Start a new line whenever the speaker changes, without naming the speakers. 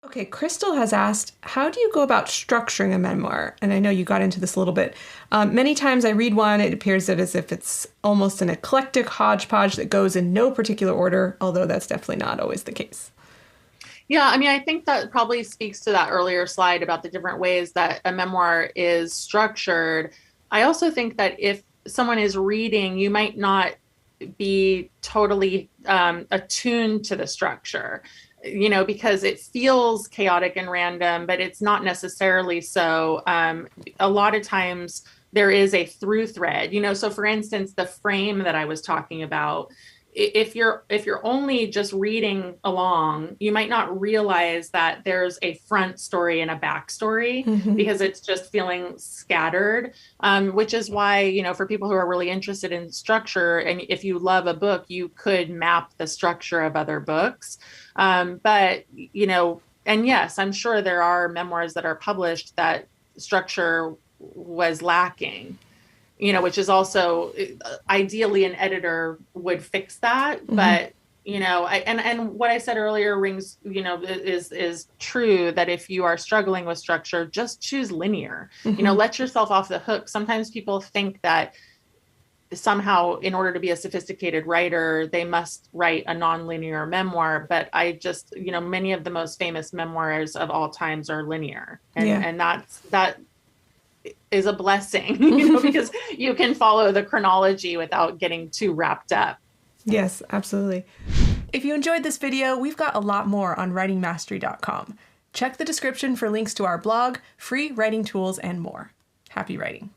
Okay, Crystal has asked, how do you go about structuring a memoir? And I know you got into this a little bit. Many times I read one, it appears as if it's almost an eclectic hodgepodge that goes in no particular order, although that's definitely not always the case.
Yeah, I mean, I think that probably speaks to that earlier slide about the different ways that a memoir is structured. I also think that if someone is reading, you might not be totally attuned to the structure, because it feels chaotic and random, but it's not necessarily so. A lot of times there is a through thread, so for instance, the frame that I was talking about, if you're only just reading along, you might not realize that there's a front story and a back story
Hmm.
because it's just feeling scattered. Which is why, for people who are really interested in structure, and if you love a book, you could map the structure of other books. But and yes, I'm sure there are memoirs that are published that structure was lacking, which is also ideally an editor would fix that.
Hmm.
But and what I said earlier rings, is true, that if you are struggling with structure, just choose linear.
Hmm.
Let yourself off the hook. Sometimes people think that somehow, in order to be a sophisticated writer, they must write a nonlinear memoir. But I just, many of the most famous memoirs of all times are linear, and
Yeah.
and that is a blessing, because you can follow the chronology without getting too wrapped up.
Yes, absolutely. If you enjoyed this video, we've got a lot more on writingmastery.com. Check the description for links to our blog, free writing tools, and more. Happy writing.